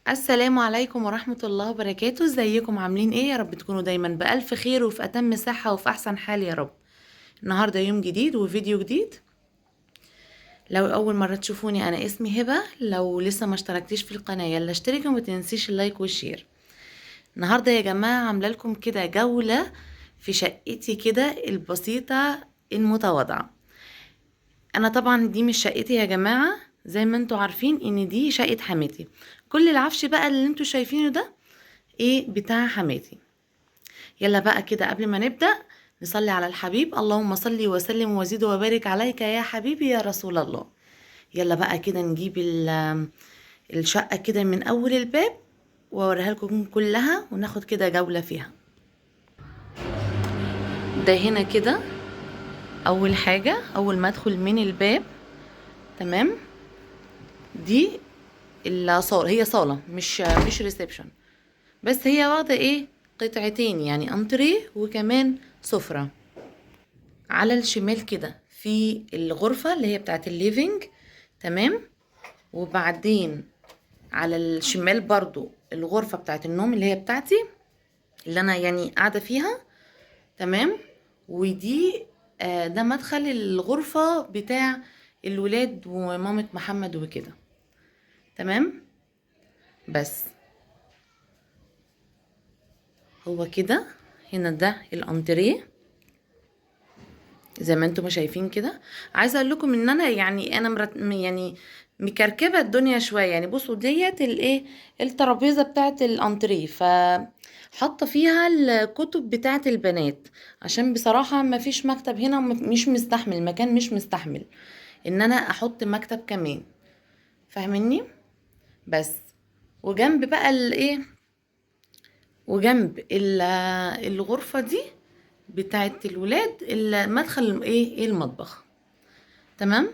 السلام عليكم ورحمة الله وبركاته. ازيكم عاملين ايه؟ يا رب تكونوا دايما بألف خير وفي أتم صحة وفي أحسن حال يا رب. النهاردة يوم جديد وفيديو جديد. لو أول مرة تشوفوني أنا اسمي هبة. لو لسه ما اشتركتيش في القناة يلا اشتركي وما تنسيش اللايك والشير. النهاردة يا جماعة عاملة لكم كده جولة في شقتي كده البسيطة المتواضعة. انا طبعا دي مش شقتي يا جماعة، زي ما انتوا عارفين ان دي شقة حماتي. كل العفش بقى اللي انتوا شايفينه ده ايه بتاع حماتي. يلا بقى كده قبل ما نبدأ نصلي على الحبيب. اللهم صل وسلم وزد وبارك عليك يا حبيبي يا رسول الله. يلا بقى كده نجيب الشقة كده من أول الباب وأوريها لكم كلها وناخد كده جولة فيها. ده هنا كده أول حاجة أول ما أدخل من الباب. تمام. دي الصالة، هي صالة مش ريسبشن، بس هي واخدة ايه قطعتين، يعني انتريه وكمان سفرة. على الشمال كده في الغرفة اللي هي بتاعت الليفينج. تمام. وبعدين على الشمال برضو الغرفة بتاعت النوم اللي هي بتاعتي، اللي انا يعني قاعدة فيها. تمام. ودي ده مدخل الغرفة بتاع الولاد ومامة محمد وكده. تمام. بس هو كده هنا ده الانتريه زي ما انتم شايفين كده. عايزه اقول لكم ان انا يعني انا يعني مكركبه الدنيا شويه. يعني بصوا ديت الايه الترابيزه بتاعه الانتريه، حاطه فيها الكتب بتاعه البنات، عشان بصراحه ما فيش مكتب هنا مش مستحمل، المكان مش مستحمل ان انا احط مكتب كمان. فاهميني؟ بس وجنب بقى الايه وجنب الغرفه دي بتاعت الولاد المدخل ايه المطبخ. تمام.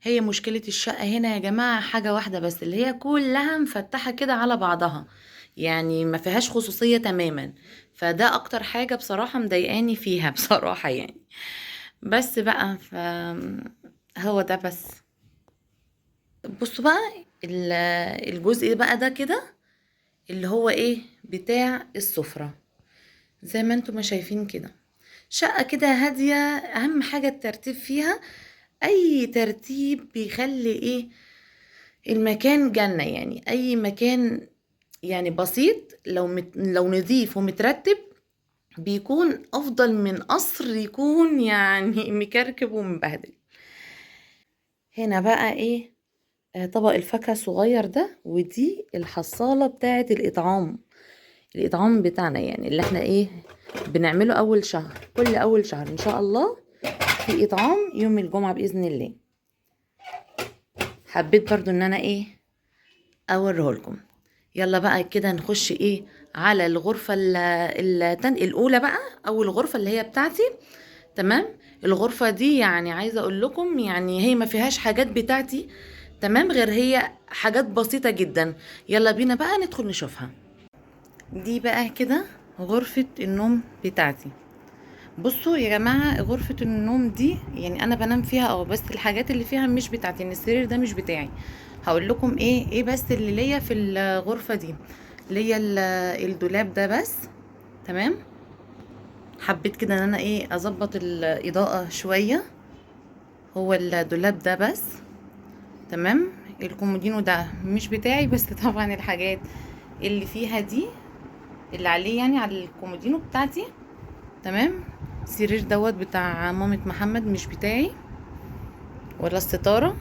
هي مشكلة الشقة هنا يا جماعة حاجة واحدة بس، اللي هي كلها مفتحة كده على بعضها، يعني ما فيهاش خصوصية تماما. فده اكتر حاجة بصراحة مضايقاني فيها بصراحة يعني. بس بقى هو ده بس. بصوا بقى ال- الجزء بقى ده كده اللي هو ايه بتاع السفرة. زي ما انتم ما شايفين كده شقة كده هادية. اهم حاجة الترتيب فيها، اي ترتيب بيخلي ايه المكان جنة. يعني اي مكان يعني بسيط لو نظيف ومترتب بيكون افضل من قصر يكون يعني مكركب ومبهدل. هنا بقى ايه طبق الفاكهة الصغير ده، ودي الحصالة بتاعة الإطعام بتاعنا، يعني اللي احنا ايه بنعمله أول شهر. كل أول شهر إن شاء الله في إطعام يوم الجمعة بإذن الله. حبيت برضو إن أنا ايه أوريه لكم. يلا بقى كده نخش ايه على الغرفة الأولى بقى، أول غرفة اللي هي بتاعتي. تمام. الغرفة دي يعني عايزة أقول لكم يعني هي ما فيهاش حاجات بتاعتي، تمام، غير هي حاجات بسيطة جدا. يلا بينا بقى ندخل نشوفها. دي بقى كده غرفة النوم بتاعتي. بصوا يا جماعة غرفة النوم دي يعني انا بنام فيها بس الحاجات اللي فيها مش بتاعتي، ان السرير ده مش بتاعي. هقول لكم ايه بس اللي ليا في الغرفة دي. ليا الدولاب ده بس. تمام. حبيت كده ان انا اظبط الاضاءة شوية. هو الدولاب ده بس. تمام. الكومودينو ده مش بتاعي بس طبعا الحاجات اللي فيها دي اللي عليه يعني على الكومودينو بتاعتي. تمام. السرير دوت بتاع مامة محمد مش بتاعي، ولا الستارة.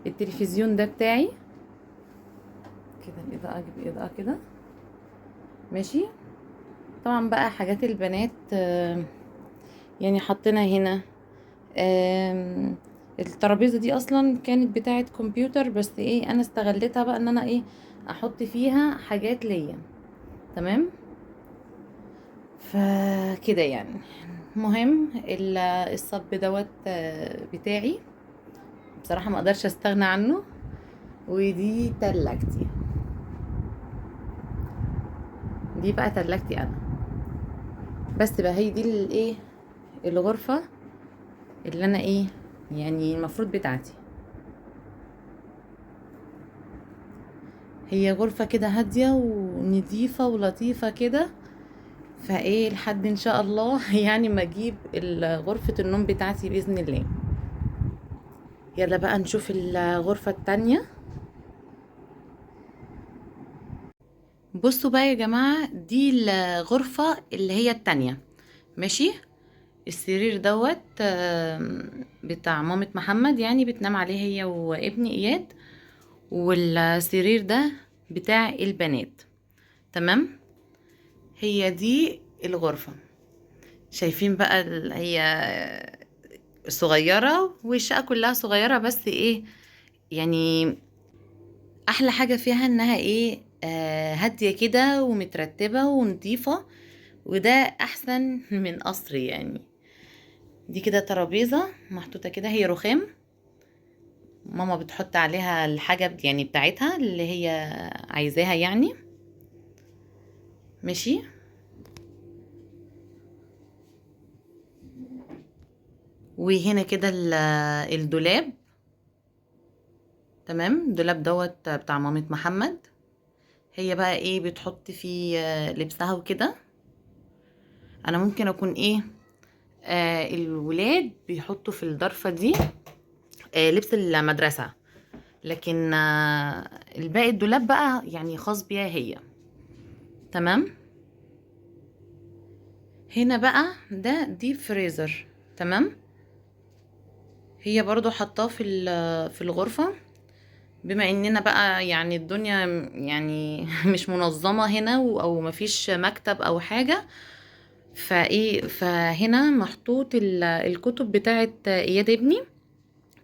التلفزيون ده بتاعي. كده الإضاءة أجيب إضاءة كده. ماشي. طبعا بقى حاجات البنات يعني حطينا هنا. الترابيزة دي أصلا كانت بتاعة كمبيوتر، بس أنا استغلتها بقى إن أنا أحط فيها حاجات ليا. تمام. فكده يعني مهم الصب دوت بتاعي، بصراحة ما اقدرش استغنى عنه. ودي تلاجتي، دي بقى تلاجتي انا. بس بقى هي دي الغرفة اللي انا يعني المفروض بتاعتي. هي غرفة كده هادية ونضيفة ولطيفة كده. فايه لحد ان شاء الله يعني ما اجيب غرفة النوم بتاعتي بإذن الله. يلا بقى نشوف الغرفة التانية. بصوا بقى يا جماعة، دي الغرفة اللي هي التانية. ماشي. السرير دوت بتاع مامة محمد، يعني بتنام عليه هي وابني اياد. والسرير ده بتاع البنات. تمام. هي دي الغرفة. شايفين بقى هي صغيرة والشقة كلها صغيرة، بس ايه يعني احلى حاجة فيها انها ايه هادية كده ومترتبة ونظيفة. وده احسن من قصر يعني. دي كده ترابيزة محطوطة كده، هي رخام. ماما بتحط عليها الحاجة يعني بتاعتها اللي هي عايزاها يعني. ماشي. وهنا كده الدولاب. تمام. الدولاب دوت بتاع مامة محمد. هي بقى ايه بتحط فيه لبسها وكده. انا ممكن اكون ايه الولاد بيحطوا في الضرفة دي لبس المدرسة. لكن الباقي الدولاب بقى يعني خاص بيها هي. تمام. هنا بقى ده ديب فريزر. تمام. هي برضو حطاه في الغرفة. بما اننا بقى يعني الدنيا يعني مش منظمة هنا او مفيش مكتب او حاجة. فهنا محطوط الكتب بتاعت اياد ابني.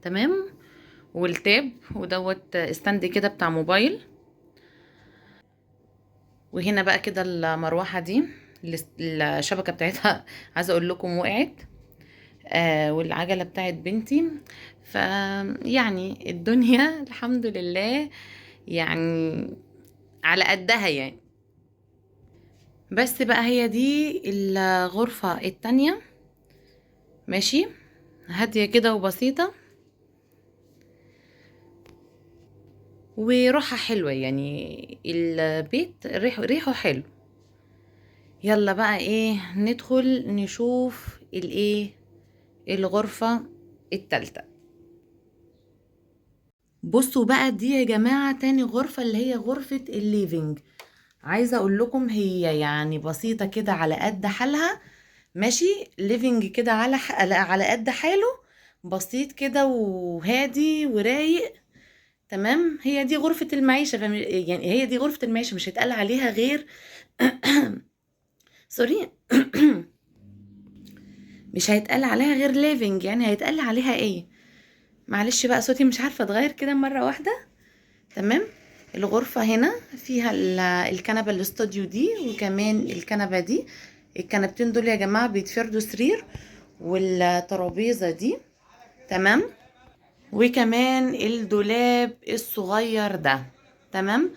تمام. والتاب ودوت استند كده بتاع موبايل. وهنا بقى كده المروحة دي الشبكة بتاعتها عايزة اقول لكم وقعت. والعجلة بتاعت بنتي. ف يعني الدنيا الحمد لله يعني على قدها يعني. بس بقى هي دي الغرفة التانية. ماشي. هادية كده وبسيطة وروحها حلوة، يعني البيت ريحه حلو. يلا بقى ايه ندخل نشوف الايه الغرفة التالتة. بصوا بقى دي يا جماعة تاني غرفة اللي هي غرفة الليفينج. عايزة اقول لكم هي يعني بسيطة كده على قد حالها. ماشي. ليفينج كده على قد حاله. بسيط كده وهادي ورايق. تمام. هي دي غرفة المعيشة يعني هي دي غرفة المعيشة، مش هيتقال عليها غير سوري. مش هيتقال عليها غير ليفينج، يعني هيتقال عليها ايه؟ معلش بقى صوتي مش عارفة اتغير كده مرة واحدة. تمام. الغرفة هنا فيها الكنبة الاستوديو دي، وكمان الكنبة دي. الكنبتين دول يا جماعة بيتفردوا سرير. والترابيزة دي. تمام. وكمان الدولاب الصغير ده. تمام.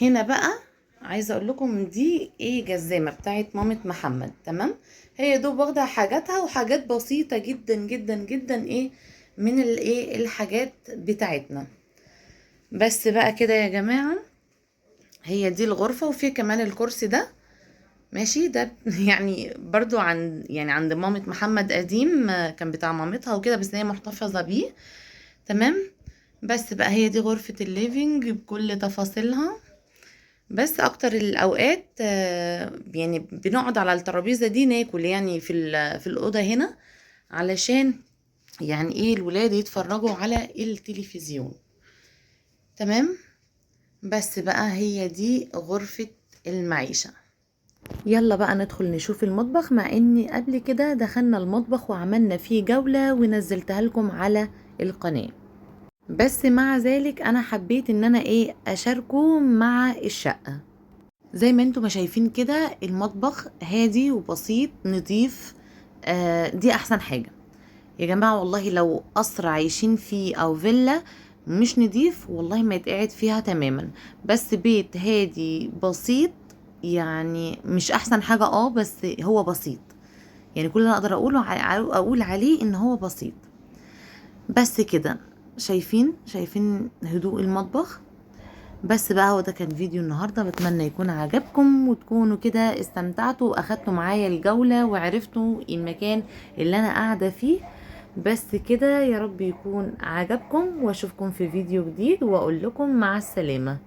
هنا بقى عايزه اقول لكم دي ايه جزامه بتاعت مامة محمد. تمام. هي دوب واخده حاجاتها وحاجات بسيطه جدا جدا جدا ايه من الايه الحاجات بتاعتنا. بس بقى كده يا جماعه. هي دي الغرفه وفي كمان الكرسي ده. ماشي. ده يعني برضو عند مامة محمد قديم كان بتاع مامتها وكده، بس هي محتفظه بيه. تمام. بس بقى هي دي غرفة الليفينج بكل تفاصيلها. بس اكتر الاوقات يعني بنقعد على الترابيزة دي ناكل يعني في الأوضة هنا. علشان يعني ايه الولاد يتفرجوا على التلفزيون. تمام. بس بقى هي دي غرفة المعيشة. يلا بقى ندخل نشوف المطبخ، مع اني قبل كده دخلنا المطبخ وعملنا فيه جولة ونزلتها لكم على القناة. بس مع ذلك انا حبيت ان انا ايه اشاركه مع الشقة. زي ما انتم ما شايفين كده المطبخ هادي وبسيط نظيف. دي احسن حاجة يا جماعة. والله لو قصر عايشين فيه او فيلا مش نضيف والله ما يتقعد فيها تماما. بس بيت هادي بسيط يعني مش احسن حاجة بس هو بسيط. يعني كل اللي اقدر اقول عليه ان هو بسيط. بس كده. شايفين هدوء المطبخ. بس بقى هو ده كان فيديو النهاردة، بتمنى يكون عجبكم وتكونوا كده استمتعتوا واخدتوا معايا الجولة وعرفتوا المكان اللي انا قاعدة فيه. بس كده، يا رب يكون عجبكم، واشوفكم في فيديو جديد واقول لكم مع السلامة.